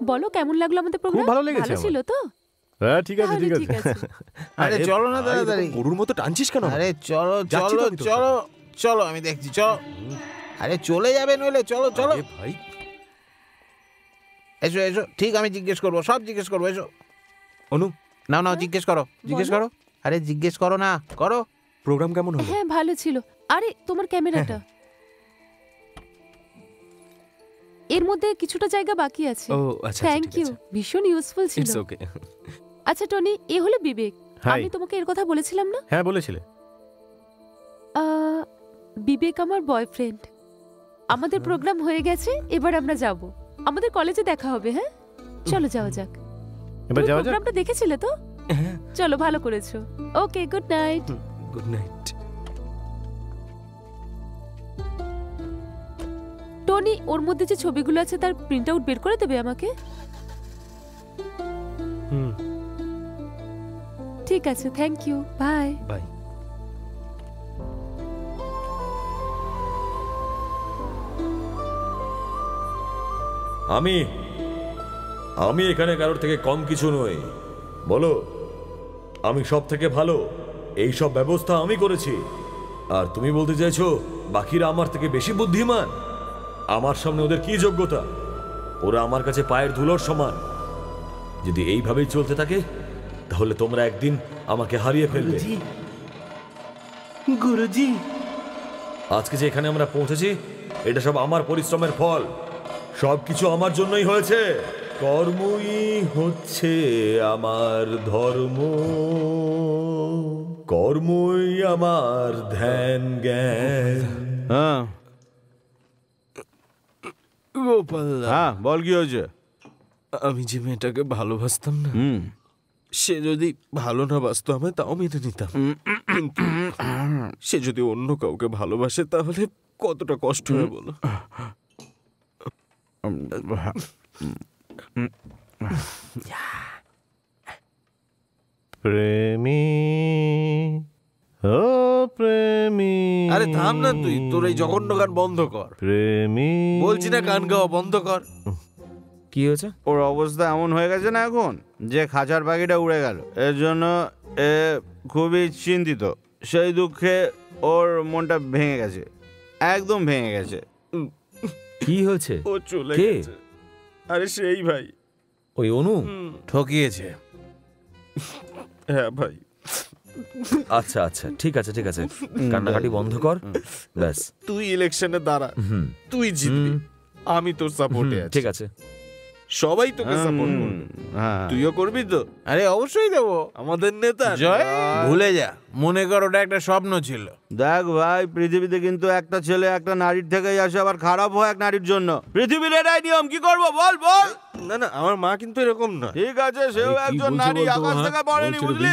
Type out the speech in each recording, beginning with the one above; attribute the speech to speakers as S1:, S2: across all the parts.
S1: বলো কেমন লাগলো আমাদের প্রোগ্রাম?
S2: খুব ভালো লেগেছে।
S1: ভালো ছিল তো?
S2: হ্যাঁ ঠিক আছে ঠিক আছে।
S3: আরে চলো না তাড়াতাড়ি।
S2: গরুর মতো টানছিস কেন?
S3: আরে চলো
S2: যাচ্ছি তো
S3: চলো
S2: আমি তো।
S3: চলো চলো, আমি দেখছি, চলো। আরে চলে যাবে নইলে, চলো চলো।
S2: আরে ভাই
S3: এসো এসো, ঠিক আমি জিজ্ঞেস করবো, সব জিজ্ঞেস করবো, এসো।
S2: অনু,
S3: নাও নাও, জিজ্ঞেস করো, জিজ্ঞেস করো। আরে জিজ্ঞেস করো না, করো।
S2: প্রোগ্রাম কেমন হলো?
S1: হ্যাঁ ভালো ছিল। আরে তোমার ক্যামেরাটা, এর মধ্যে কিছুটা জায়গা বাকি আছে।
S2: ও আচ্ছা
S1: থ্যাংক ইউ, ভীষণ ইউজফুল ছিল।
S2: It's okay.
S1: আচ্ছা টনি, এ হলো বিবেক।
S2: হাই।
S1: আমি তোমাকে এর কথা বলেছিলাম না?
S2: হ্যাঁ বলেছিলে।
S1: বিবেক আমার বয়ফ্রেন্ড। আমাদের প্রোগ্রাম হয়ে গেছে, এবার আমরা যাব। আমাদের কলেজে দেখা হবে। হ্যাঁ চলো যাওয়া যাক।
S2: এবার যাওয়া যাক।
S1: প্রোগ্রামটা দেখেছিলে তো?
S2: হ্যাঁ
S1: চলো, ভালো করেছো। Okay, good night.
S2: Good night.
S1: Tony, ওর মধ্যে যে ছবিগুলো আছে তার প্রিন্ট আউট বের করে দেবে আমাকে? ঠিক আছে, থ্যাংক ইউ, বাই
S2: বাই।
S4: আমি এখানে কারোর থেকে কম কিছু নই। বলো, আমি সব থেকে ভালো, এই সব ব্যবস্থা আমি করেছি। আর তুমি বলতে চাইছো বাকিরা আমার থেকে বেশি বুদ্ধিমান? আমার সামনে ওদের কি যোগ্যতা? ওরা আমার কাছে পায়ের ধুলোর সমান। যদি এইভাবেই চলতে থাকে তাহলে তোমরা একদিন আমাকে হারিয়ে ফেলবে।
S3: গুরুজি,
S4: আজকে যে এখানে আমরা পৌঁছেছি এটা সব আমার পরিশ্রমের ফল। সবকিছু আমার জন্যই হয়েছে। কর্মই হচ্ছে আমার ধর্ম, কর্মই আমার ধ্যান জ্ঞান।
S3: হ্যাঁ
S2: গোপাল,
S3: হ্যাঁ বল, কি হয়েছে?
S2: আমি যে মেয়েটাকে ভালোবাসতাম না, সে যদি ভালো না বাসতো আমায় তাও মেনে নিতাম। কিন্তু সে যদি অন্য কাউকে ভালোবাসে তাহলে কতটা কষ্ট হয় বলো।
S5: প্রেমী ও প্রেমী।
S2: আরে থাম না তুই, তোর এই জঘন্য গান বন্ধ কর।
S5: প্রেমী
S2: বলছি না গান গাওয়া বন্ধ কর।
S4: কি হয়েছে?
S3: ওর অবস্থা এমন হয়ে গেছে না এখন যে খাঁচার পাখিটা উড়ে গেল। এর জন্য এ খুবই চিন্তিত। সেই দুঃখে ওর মনটা ভেঙে গেছে, একদম ভেঙে গেছে।
S4: কি হয়েছে?
S2: ও চলে
S4: কে?
S2: গেছে। আরে সেই ভাই,
S4: ওই অনু
S3: ঠকিয়েছে।
S2: হ্যাঁ ভাই।
S4: আচ্ছা আচ্ছা, ঠিক আছে ঠিক আছে, কান্নাকাটি বন্ধ কর। ব্যাস,
S2: তুই ইলেকশনে দাঁড়া, তুই জিতবি, আমি তোর সাপোর্টে আছি।
S4: ঠিক আছে,
S2: সবাই তোকে সাপোর্ট করবে। তুইও করবি তো?
S3: আরে অবশ্যই দেবো।
S2: আমাদের নেতা
S3: জয়, ভুলে যা, মনে কর ওটা একটা স্বপ্ন ছিল। দেখ ভাই, পৃথিবীতে কিন্তু একটা ছেলে একটা নারীর থেকেই আসে, আবার খারাপ হয় এক নারীর জন্য। পৃথিবীর এটাই নিয়ম, কি করবো বল বল।
S2: না না, আমার মা কিন্তু এরকম না।
S3: ঠিক আছে, সেও একজন নারী, আকাশ থেকে পড়েনি, বুঝলি?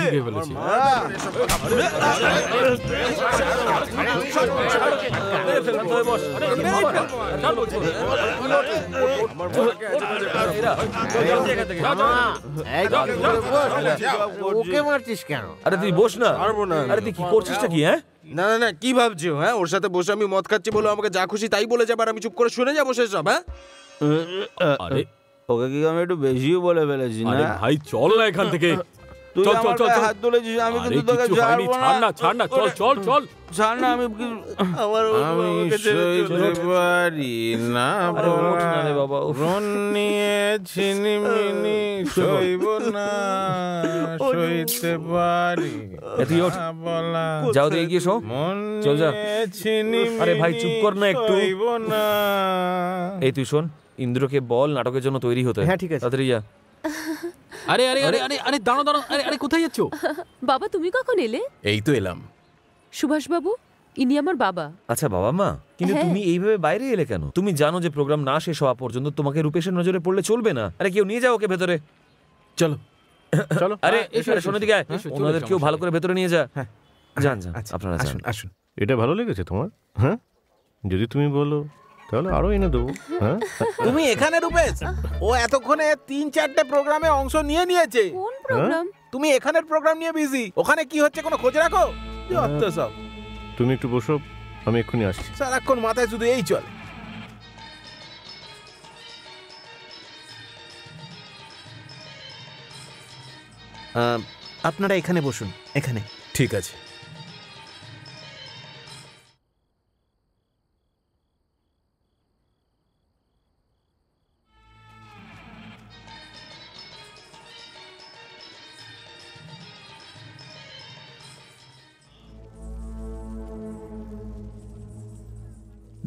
S6: ওকে মারছিস কেন?
S4: আরে তুই বস না।
S2: পারবো না।
S4: আরে তুই কি করছিসটা কি? হ্যাঁ
S2: না না না, কি ভাবছো? হ্যাঁ, ওর সাথে বসে আমি মদ খাচ্ছি বলে আমাকে যা খুশি তাই বলে যাবে আর আমি চুপ করে শুনে যাবো সেসব? হ্যাঁ,
S4: আরে
S3: ওকে কি আমি একটু বেশিও বলে ফেলেছি না?
S4: আরে ভাই চল না এখান থেকে।
S3: তুই
S4: চল,
S3: আমার
S4: চল,
S3: গায়ে
S4: চল।
S3: হাত তুলেছিস, আমি
S4: আরে
S3: কিন্তু তোকে
S4: কিচ্ছু হয়নি,
S3: ছাড়বো
S4: ছাড় না ছাড় না, চল চল চল।
S3: ছাড় না, আমি সইতে পারি না
S4: আরে ওঠ না রে বাবা, উফ।
S3: মন নিয়ে ছিনিমিনি সইব না, সইতে পারি
S4: এ তুই ওঠ।
S3: না বলা।
S4: যাও তো এগিয়ে শো।
S3: মন
S4: চল যা।
S3: নিয়ে ছিনিমিনি
S4: আরে ভাই চুপ কর না একটু।
S3: সইব না।
S4: এই তুই শোন, ইন্দ্রকে বল নাটকের জন্য তৈরি হতে।
S6: হ্যাঁ, ঠিক আছে।
S4: তাড়াতাড়ি যা।
S7: আরে আরে আরে আরে আরে দাঁড়াও দাঁড়াও, আরে আরে কোথায় যাচ্ছো?
S1: বাবা, তুমি কখন এলে?
S2: এই তো এলাম।
S1: সুভাষ বাবু, ইনি আমার বাবা।
S4: আচ্ছা বাবা মা, কিন্তু
S1: হ্যাঁ।
S4: তুমি এইভাবে বাইরে এলে কেন? তুমি জানো যে প্রোগ্রাম না শেষ হওয়া পর্যন্ত তোমাকে রূপেশের নজরে পড়লে চলবে না। আরে কেউ নিয়ে যাও ওকে ভেতরে।
S2: চলো চলো।
S4: আরে
S7: এসো,
S4: আরে
S7: এসো,
S4: শোনো দিকে আয়।
S7: এসো, চলো,
S4: ওনাদের কেউ
S7: সমস্যা
S4: ভালো করে ভেতরে নিয়ে যা।
S2: হ্যাঁ।
S4: যান যান,
S2: আচ্ছা,
S4: আপনারা যান।
S2: আসুন আসুন।
S5: এটা ভালো লেগেছে তোমার? হ্যাঁ, যদি তুমি বলো তাহলে আরো এনে দেবো। হ্যাঁ,
S3: তুমি এখানে রূপেশ? ও এতক্ষণে 3-4টে প্রোগ্রামে অংশ নিয়েছে।
S1: কোন প্রোগ্রাম?
S3: তুমি এখানের প্রোগ্রাম নিয়ে বিজি, ওখানে কি হচ্ছে কোনো খোঁজ রাখো? যত সব,
S5: তুমি একটু বসো, আমি এক্ষুনি আসছি।
S3: সারাক্ষণ মাথায় শুধু এই চলে।
S6: আপনারা এখানে বসুন, এখানে।
S2: ঠিক আছে।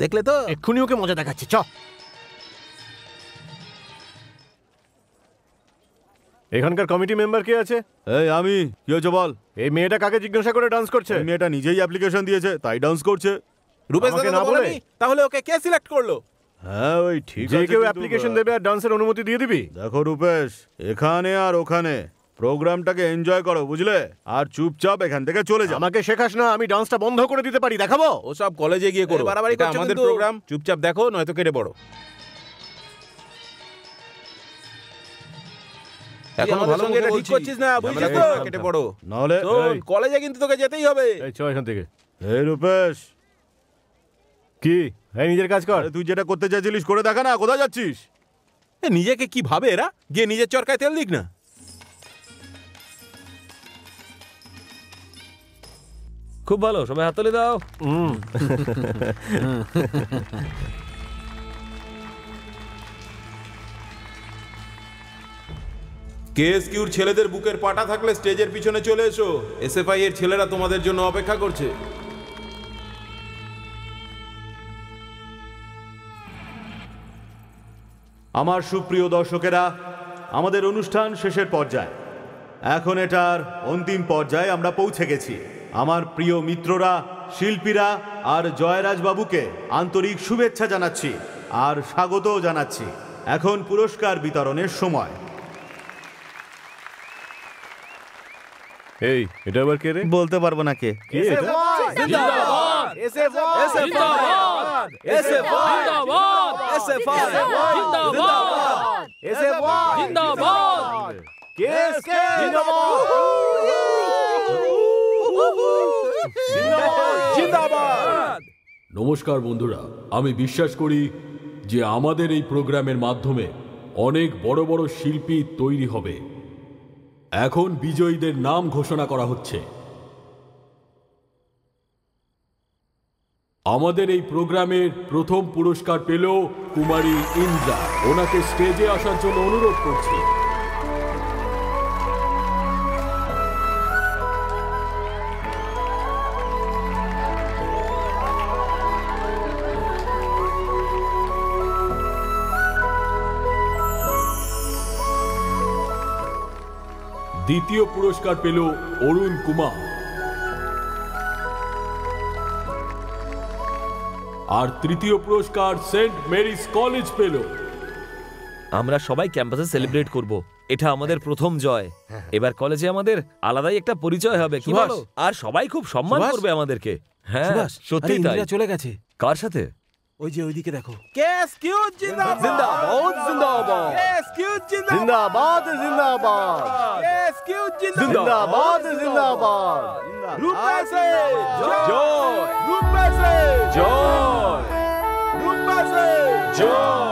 S6: দেখলে তো?
S5: এক্ষুনি ওকে মজা দেখাচ্ছে, চ। এখানকার কমিটি মেম্বার কে আছে?
S3: এই আমি। কি হয়েছে বল?
S5: এই মেয়েটা কাকে জিজ্ঞাসা করে ডান্স করছে?
S3: এই মেয়েটা নিজেই অ্যাপ্লিকেশন দিয়েছে, তাই ডান্স করছে।
S6: রূপেশ
S5: আমাকে
S6: দাদা
S5: না বলে?
S6: বলেনি? তাহলে ওকে কে সিলেক্ট করলো?
S3: হ্যাঁ ওই ঠিক
S5: যে
S3: আছে,
S5: কেউ
S3: কিন্তু,
S5: অ্যাপ্লিকেশন দেবে আর ডান্সের অনুমতি দিয়ে দিবি?
S3: দেখো রূপেশ, এখানে আর ওখানে প্রোগ্রামটাকে এনজয় করো, বুঝলে? আর চুপচাপ এখান থেকে চলে যাও।
S5: আমাকে শেখাস না, আমি ডান্সটা বন্ধ করে দিতে পারি, দেখাবো?
S6: ও সব কলেজে গিয়ে করো, বাড়াবাড়ি করছো আমাদের প্রোগ্রাম। চুপচাপ দেখো, নয়তো কেটে পড়ো। এখনো ভালো মতো ঠিক করছিস না, বুঝছিস তো? কেটে পড়ো,
S3: নাহলে
S6: কলেজে কিন্তু তোকে যেতেই হবে।
S5: এই চ এখান থেকে।
S3: এই রূপেশ,
S5: কি? এই নিজের কাজ কর।
S3: তুই যেটা করতে চাইছিলিস করে দেখা না, কোথায় যাচ্ছিস?
S6: নিজেকে কি ভাবে এরা? গিয়ে নিজের চরকায় তেল দিক না।
S4: খুব ভালো, সবাই হাততালি দাও।
S6: কেএসকিউর ছেলেদের বুকের পাটা থাকলে স্টেজের পিছনে চলে এসো। এসএফআই এর ছেলেরা তোমাদের জন্য অপেক্ষা করছে।
S3: আমার সুপ্রিয় দর্শকেরা, আমাদের অনুষ্ঠান শেষের পর্যায়ে। এখন এটার অন্তিম পর্যায়ে আমরা পৌঁছে গেছি। আমার প্রিয় মিত্ররা, শিল্পীরা আর জয়রাজ বাবুকে আন্তরিক শুভেচ্ছা জানাচ্ছি আর স্বাগতও জানাচ্ছি। এখন পুরস্কার বিতরণের সময়।
S5: এই এটা আবার কে রে?
S3: বলতে পারবো না কে।
S5: কে এটা?
S7: নমস্কার বন্ধুরা, আমি বিশ্বাস করি যে আমাদের এই প্রোগ্রামের মাধ্যমে অনেক বড় বড় শিল্পী তৈরি হবে। এখন বিজয়ীদের নাম ঘোষণা করা হচ্ছে। আমাদের এই প্রোগ্রামের প্রথম পুরস্কার পেল কুমারী ইন্দ্রা। ওনাকে স্টেজে আসার জন্য অনুরোধ করছি। দ্বিতীয় পুরস্কার পেল অরুণ কুমার। আর তৃতীয় পুরস্কার সেন্ট মেরিস কলেজ পেল।
S4: আমরা সবাই ক্যাম্পাসে সেলিব্রেট করব। এটা আমাদের প্রথম জয়। এবার কলেজে আমাদের আলাদাই একটা পরিচয় হবে, কি বলো? আর সবাই খুব সম্মান করবে আমাদেরকে। হ্যাঁ সত্যি তাই।
S6: চলে গেছে।
S4: কার সাথে?
S6: ওই যে ওইদিকে দেখো। কেএসকিউ জিন্দাবাদ,
S5: জিন্দাবাদ,
S6: কেএসকিউ
S5: জিন্দাবাদ, জিন্দাবাদ,
S6: কেএসকিউ
S5: জিন্দাবাদ, জিন্দাবাদ।
S6: রূপেশে জয়, রূপেশে
S5: জয়,
S6: রূপেশে
S5: জয়।